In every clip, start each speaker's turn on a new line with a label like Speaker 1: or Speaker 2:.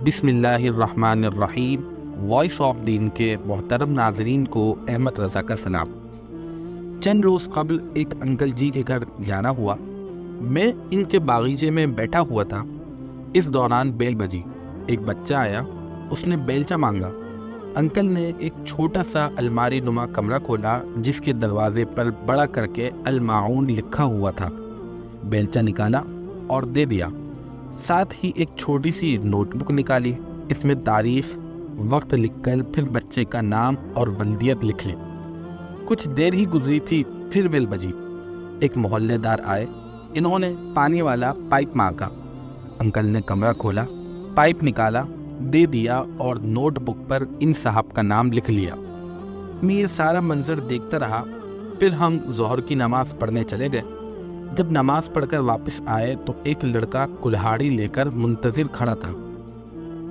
Speaker 1: بسم اللہ الرحمن الرحیم۔ وائس آف دین کے محترم ناظرین کو احمد رضا کا سلام۔ چند روز قبل ایک انکل جی کے گھر جانا ہوا۔ میں ان کے باغیچے میں بیٹھا ہوا تھا۔ اس دوران بیل بجی۔ ایک بچہ آیا، اس نے بیلچہ مانگا۔ انکل نے ایک چھوٹا سا الماری نما کمرہ کھولا جس کے دروازے پر بڑا کر کے الماعون لکھا ہوا تھا۔ بیلچہ نکالا اور دے دیا۔ ساتھ ہی ایک چھوٹی سی نوٹ بک نکالی، اس میں تاریخ، وقت لکھ کر پھر بچے کا نام اور ولدیت لکھ لی۔ کچھ دیر ہی گزری تھی، پھر بیل بجی۔ ایک محلے دار آئے، انہوں نے پانی والا پائپ مانگا۔ انکل نے کمرہ کھولا، پائپ نکالا، دے دیا اور نوٹ بک پر ان صاحب کا نام لکھ لیا۔ میں یہ سارا منظر دیکھتا رہا۔ پھر ہم ظہر کی نماز پڑھنے چلے گئے۔ جب نماز پڑھ کر واپس آئے تو ایک لڑکا کلہاڑی لے کر منتظر کھڑا تھا۔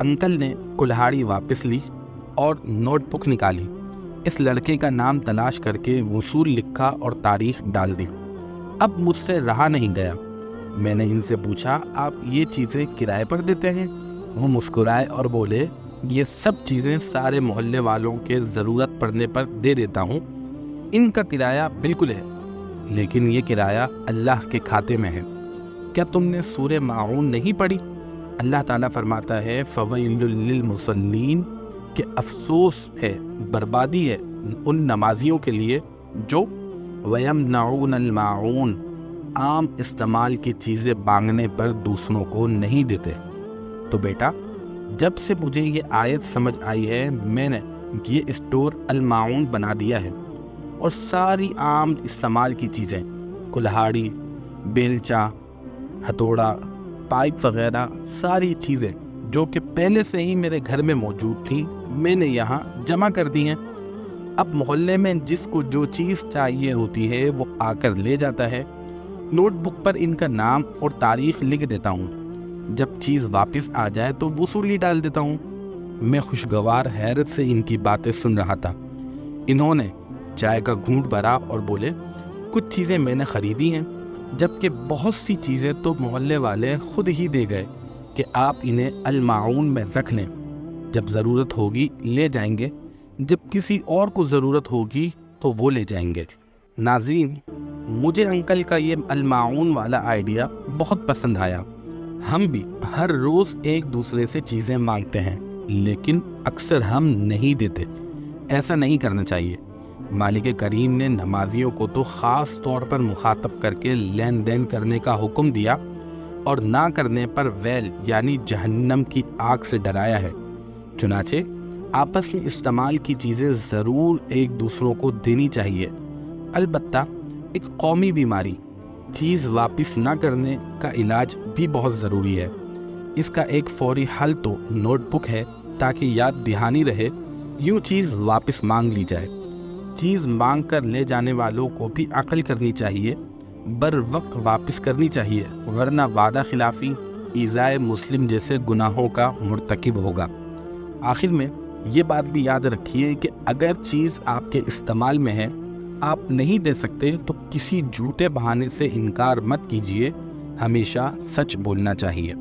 Speaker 1: انکل نے کلہاڑی واپس لی اور نوٹ بک نکالی۔ اس لڑکے کا نام تلاش کر کے وصول لکھا اور تاریخ ڈال دی۔ اب مجھ سے رہا نہیں گیا۔ میں نے ان سے پوچھا، آپ یہ چیزیں کرائے پر دیتے ہیں؟ وہ مسکرائے اور بولے، یہ سب چیزیں سارے محلے والوں کے ضرورت پڑنے پر دے دیتا ہوں۔ ان کا کرایہ بالکل ہے، لیکن یہ کرایہ اللہ کے کھاتے میں ہے۔ کیا تم نے سورہ ماعون نہیں پڑھی؟ اللہ تعالیٰ فرماتا ہے، فَوَيْلٌ لِّلْمُصَلِّينَ، کہ افسوس ہے، بربادی ہے ان نمازیوں کے لیے جو وَيَمْنَعُونَ الْمَاعُونَ، عام استعمال کی چیزیں مانگنے پر دوسروں کو نہیں دیتے۔ تو بیٹا، جب سے مجھے یہ آیت سمجھ آئی ہے، میں نے یہ اسٹور الماعون بنا دیا ہے، اور ساری عام استعمال کی چیزیں، کلہاڑی، بیلچہ، ہتھوڑا، پائپ وغیرہ، ساری چیزیں جو کہ پہلے سے ہی میرے گھر میں موجود تھیں، میں نے یہاں جمع کر دی ہیں۔ اب محلے میں جس کو جو چیز چاہیے ہوتی ہے وہ آ کر لے جاتا ہے۔ نوٹ بک پر ان کا نام اور تاریخ لکھ دیتا ہوں۔ جب چیز واپس آ جائے تو وصولی ڈال دیتا ہوں۔ میں خوشگوار حیرت سے ان کی باتیں سن رہا تھا۔ انہوں نے چائے کا گھونٹ بھرا اور بولے، کچھ چیزیں میں نے خریدی ہیں، جبکہ بہت سی چیزیں تو محلے والے خود ہی دے گئے کہ آپ انہیں الماعون میں رکھ لیں، جب ضرورت ہوگی لے جائیں گے، جب کسی اور کو ضرورت ہوگی تو وہ لے جائیں گے۔ ناظرین، مجھے انکل کا یہ الماعون والا آئیڈیا بہت پسند آیا۔ ہم بھی ہر روز ایک دوسرے سے چیزیں مانگتے ہیں، لیکن اکثر ہم نہیں دیتے۔ ایسا نہیں کرنا چاہیے۔ مالک کریم نے نمازیوں کو تو خاص طور پر مخاطب کر کے لین دین کرنے کا حکم دیا، اور نہ کرنے پر ویل یعنی جہنم کی آگ سے ڈرایا ہے۔ چنانچہ آپس میں استعمال کی چیزیں ضرور ایک دوسروں کو دینی چاہیے۔ البتہ ایک قومی بیماری، چیز واپس نہ کرنے کا علاج بھی بہت ضروری ہے۔ اس کا ایک فوری حل تو نوٹ بک ہے، تاکہ یاد دہانی رہے، یوں چیز واپس مانگ لی جائے۔ چیز مانگ کر لے جانے والوں کو بھی عقل کرنی چاہیے، بر وقت واپس کرنی چاہیے، ورنہ وعدہ خلافی، ایذائے مسلم جیسے گناہوں کا مرتکب ہوگا۔ آخر میں یہ بات بھی یاد رکھیے کہ اگر چیز آپ کے استعمال میں ہے، آپ نہیں دے سکتے تو کسی جھوٹے بہانے سے انکار مت کیجیے، ہمیشہ سچ بولنا چاہیے۔